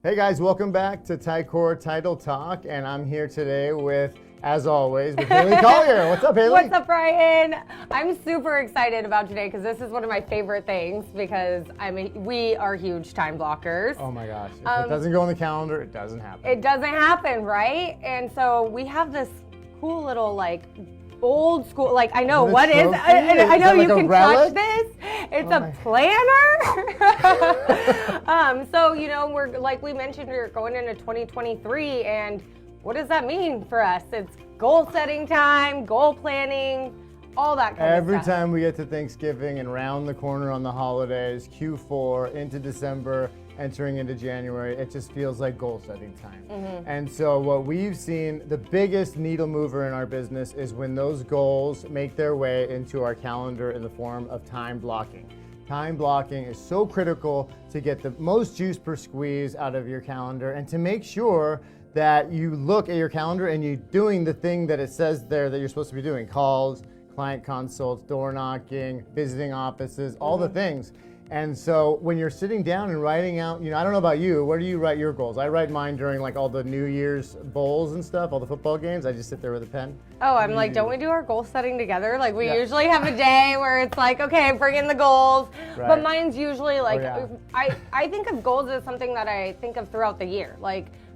Hey guys, welcome back to Ticor Title Talk, and I'm here today with, as always, with Haley Collier. What's up, Haley? What's up, Brian? I'm super excited about today because this is one of my favorite things because we are huge time blockers. Oh my gosh, if it doesn't go on the calendar, it doesn't happen. It doesn't happen, right? And so we have this cool little old school, I know what is, I know you can touch this. It's a planner. So, we're, like we mentioned, we're going into 2023, and what does that mean for us? It's goal setting time, goal planning, all that kind of stuff. Every time we get to Thanksgiving and round the corner on the holidays, Q4 into December, entering into January, it just feels like goal setting time. Mm-hmm. And so what we've seen, the biggest needle mover in our business is when those goals make their way into our calendar in the form of time blocking. Time blocking is so critical to get the most juice per squeeze out of your calendar and to make sure that you look at your calendar and you're doing the thing that it says there that you're supposed to be doing. Calls, client consults, door knocking, visiting offices, all the things. And so when you're sitting down and writing out, I don't know about you, where do you write your goals? I write mine during all the New Year's bowls and stuff, all the football games. I just sit there with a pen. Oh, I'm like, don't we do our goal setting together? We usually have a day where it's okay, bring in the goals. Right. But mine's usually I think of goals as something that I think of throughout the year.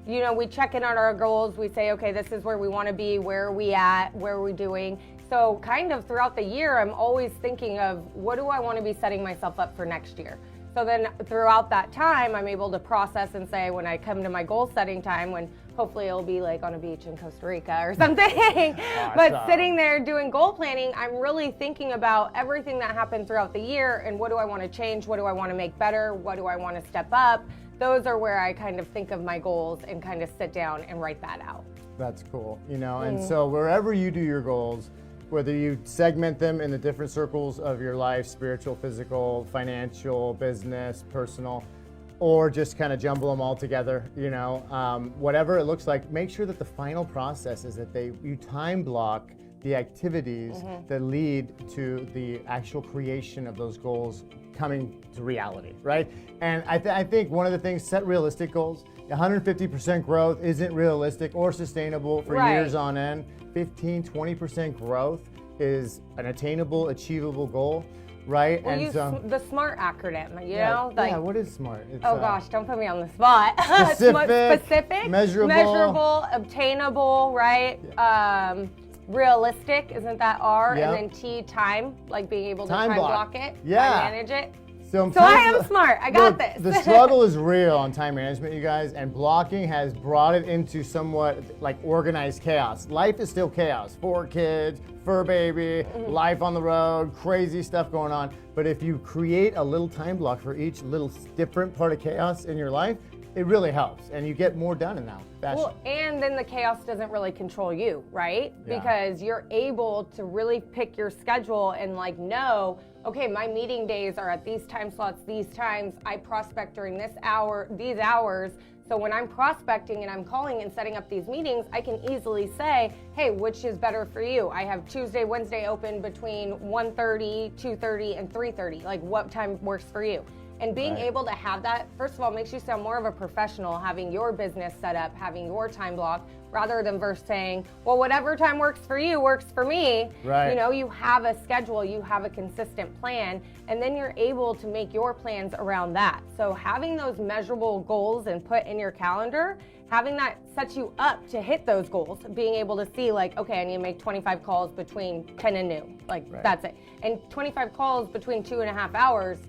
We check in on our goals. We say, okay, this is where we want to be. Where are we at? Where are we doing? So kind of throughout the year, I'm always thinking of what do I want to be setting myself up for next year? So then throughout that time, I'm able to process and say when I come to my goal setting time, when hopefully it'll be on a beach in Costa Rica or something. Awesome. But sitting there doing goal planning, I'm really thinking about everything that happened throughout the year and what do I want to change? What do I want to make better? What do I want to step up? Those are where I kind of think of my goals and kind of sit down and write that out. That's cool, and so wherever you do your goals, whether you segment them in the different circles of your life, spiritual, physical, financial, business, personal, or just kind of jumble them all together, whatever it looks like, make sure that the final process is that you time block the activities that lead to the actual creation of those goals coming to reality, right? And I think one of the things, set realistic goals. 150% growth isn't realistic or sustainable for years on end. 15-20% growth is an attainable, achievable goal, right? We'll use the SMART acronym, Yeah, what is SMART? It's, gosh, don't put me on the spot. Specific, measurable, obtainable, right? Yeah. Realistic, isn't that R? Yep. And then T, time, being able to time block it, manage it. So I am smart. I got this. The struggle is real on time management, you guys, and blocking has brought it into somewhat organized chaos. Life is still chaos. 4 kids, fur baby, life on the road, crazy stuff going on. But if you create a little time block for each little different part of chaos in your life, it really helps, and you get more done in that fashion. Well, and then the chaos doesn't really control you, right? Yeah. Because you're able to really pick your schedule and know, okay, my meeting days are at these time slots, these times. I prospect during these hours. So when I'm prospecting and I'm calling and setting up these meetings, I can easily say, hey, which is better for you? I have Tuesday, Wednesday open between 1:30, 2:30, and 3:30. What time works for you? And being able to have that, first of all, makes you sound more of a professional, having your business set up, having your time block, rather than versus saying, well, whatever time works for you works for me. Right. You have a schedule, you have a consistent plan, and then you're able to make your plans around that. So having those measurable goals and put in your calendar, having that sets you up to hit those goals, being able to see okay, I need to make 25 calls between 10 and noon. That's it. And 25 calls between 2.5 hours.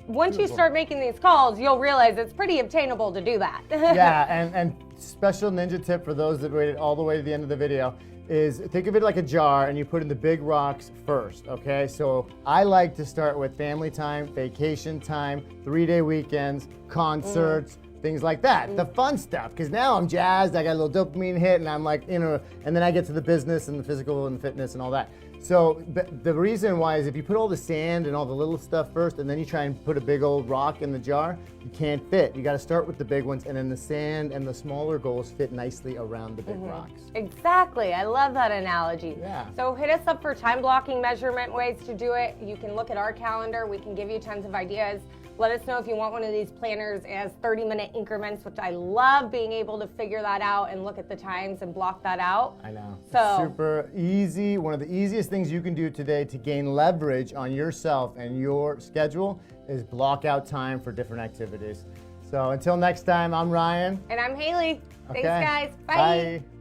Once you start making these calls, you'll realize it's pretty obtainable to do that. Yeah, and special ninja tip for those that waited all the way to the end of the video is think of it like a jar and you put in the big rocks first, okay? So I like to start with family time, vacation time, 3-day weekends, concerts, things like that. The fun stuff, because now I'm jazzed, I got a little dopamine hit and I'm and then I get to the business and the physical and the fitness and all that. So the reason why is if you put all the sand and all the little stuff first and then you try and put a big old rock in the jar, you can't fit. You got to start with the big ones, and then the sand and the smaller goals fit nicely around the big rocks. Exactly. I love that analogy. Yeah. So hit us up for time blocking measurement ways to do it. You can look at our calendar. We can give you tons of ideas. Let us know if you want one of these planners as 30-minute increments, which I love being able to figure that out and look at the times and block that out. I know. So super easy. One of the easiest things you can do today to gain leverage on yourself and your schedule is block out time for different activities. So until next time, I'm Ryan. And I'm Haley. Okay. Thanks, guys. Bye. Bye.